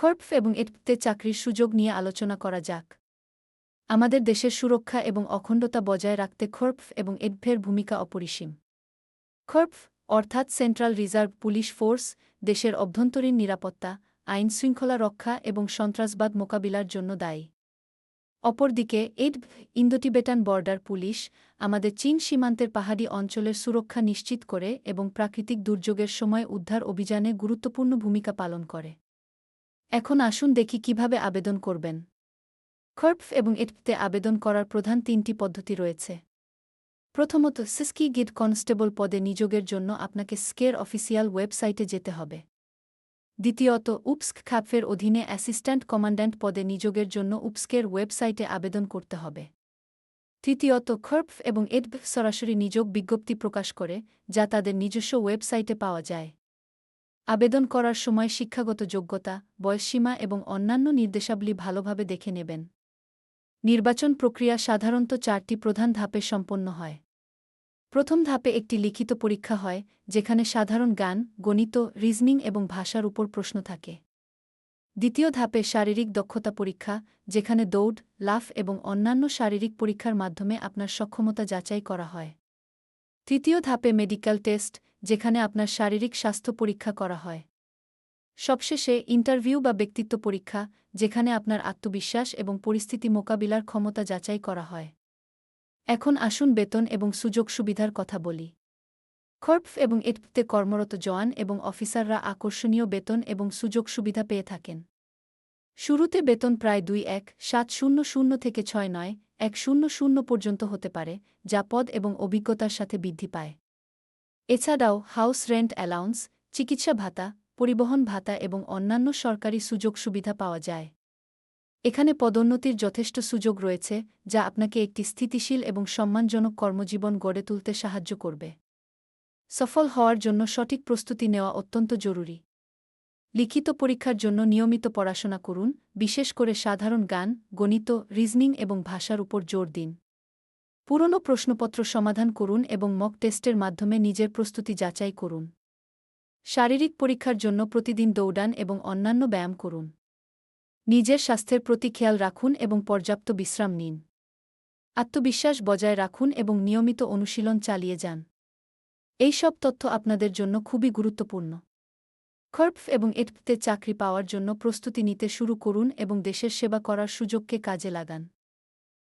খর্প এবং এডতে চাকরির সুযোগ নিয়ে আলোচনা করা যাক। আমাদের দেশের সুরক্ষা এবং অখণ্ডতা বজায় রাখতে খর্প এবং এডভের ভূমিকা অপরিসীম। খর্প অর্থাৎ সেন্ট্রাল রিজার্ভ পুলিশ ফোর্স দেশের অভ্যন্তরীণ নিরাপত্তা, আইনশৃঙ্খলা রক্ষা এবং সন্ত্রাসবাদ মোকাবিলার জন্য দায়ী। অপরদিকে এডভ ইন্দো-টিবেটান বর্ডার পুলিশ আমাদের চীন সীমান্তের পাহাড়ি অঞ্চলের সুরক্ষা নিশ্চিত করে এবং প্রাকৃতিক দুর্যোগের সময় উদ্ধার অভিযানে গুরুত্বপূর্ণ ভূমিকা পালন করে। এখন আসুন দেখি কিভাবে আবেদন করবেন। খর্প এবং এডভতে আবেদন করার প্রধান তিনটি পদ্ধতি রয়েছে। প্রথমত, সিস্কি গিড কনস্টেবল পদে নিযোগের জন্য আপনাকে স্কের অফিসিয়াল ওয়েবসাইটে যেতে হবে। দ্বিতীয়ত, উপস্ক খাপফের অধীনে অ্যাসিস্ট্যান্ট কমান্ড্যান্ট পদে নিযোগের জন্য উপস্কের ওয়েবসাইটে আবেদন করতে হবে। তৃতীয়ত, খর্প এবং এডভ সরাসরি নিযোগ বিজ্ঞপ্তি প্রকাশ করে, যা তাদের নিজস্ব ওয়েবসাইটে পাওয়া যায়। আবেদন করার সময় শিক্ষাগত যোগ্যতা, বয়সসীমা এবং অন্যান্য নির্দেশাবলী ভালোভাবে দেখে নেবেন। নির্বাচন প্রক্রিয়া সাধারণত 4টি প্রধান ধাপে সম্পন্ন হয়। প্রথম ধাপে একটি লিখিত পরীক্ষা হয়, যেখানে সাধারণ জ্ঞান, গণিত, রিজনিং এবং ভাষার উপর প্রশ্ন থাকে। দ্বিতীয় ধাপে শারীরিক দক্ষতা পরীক্ষা, যেখানে দৌড়, লাফ এবং অন্যান্য শারীরিক পরীক্ষার মাধ্যমে আপনার সক্ষমতা যাচাই করা হয়। তৃতীয় ধাপে মেডিকেল টেস্ট, যেখানে আপনার শারীরিক স্বাস্থ্য পরীক্ষা করা হয়। সবশেষে ইন্টারভিউ বা ব্যক্তিত্ব পরীক্ষা, যেখানে আপনার আত্মবিশ্বাস এবং পরিস্থিতি মোকাবিলার ক্ষমতা যাচাই করা হয়। এখন আসুন বেতন এবং সুযোগ সুবিধার কথা বলি। খর্প এবং এডভতে কর্মরত জওয়ান এবং অফিসাররা আকর্ষণীয় বেতন এবং সুযোগ সুবিধা পেয়ে থাকেন। শুরুতে বেতন প্রায় 2,1,700 থেকে 6,9,100 পর্যন্ত হতে পারে, যা পদ এবং অভিজ্ঞতার সাথে বৃদ্ধি পায়। এছাড়াও হাউস রেন্ট অ্যালাউন্স, চিকিৎসা ভাতা, পরিবহন ভাতা এবং অন্যান্য সরকারি সুযোগ সুবিধা পাওয়া যায়। এখানে পদোন্নতির যথেষ্ট সুযোগ রয়েছে, যা আপনাকে একটি স্থিতিশীল এবং সম্মানজনক কর্মজীবন গড়ে তুলতে সাহায্য করবে। সফল হওয়ার জন্য সঠিক প্রস্তুতি নেওয়া অত্যন্ত জরুরি। লিখিত পরীক্ষার জন্য নিয়মিত পড়াশোনা করুন, বিশেষ করে সাধারণ জ্ঞান, গণিত, রিজনিং এবং ভাষার উপর জোর দিন। পুরনো প্রশ্নপত্র সমাধান করুন এবং মক টেস্টের মাধ্যমে নিজের প্রস্তুতি যাচাই করুন। শারীরিক পরীক্ষার জন্য প্রতিদিন দৌড়ান এবং অন্যান্য ব্যায়াম করুন। নিজের স্বাস্থ্যের প্রতি খেয়াল রাখুন এবং পর্যাপ্ত বিশ্রাম নিন। আত্মবিশ্বাস বজায় রাখুন এবং নিয়মিত অনুশীলন চালিয়ে যান। এই সব তথ্য আপনাদের জন্য খুবই গুরুত্বপূর্ণ। খর্প এবং এডভতে চাকরি পাওয়ার জন্য প্রস্তুতি নিতে শুরু করুন এবং দেশের সেবা করার সুযোগকে কাজে লাগান।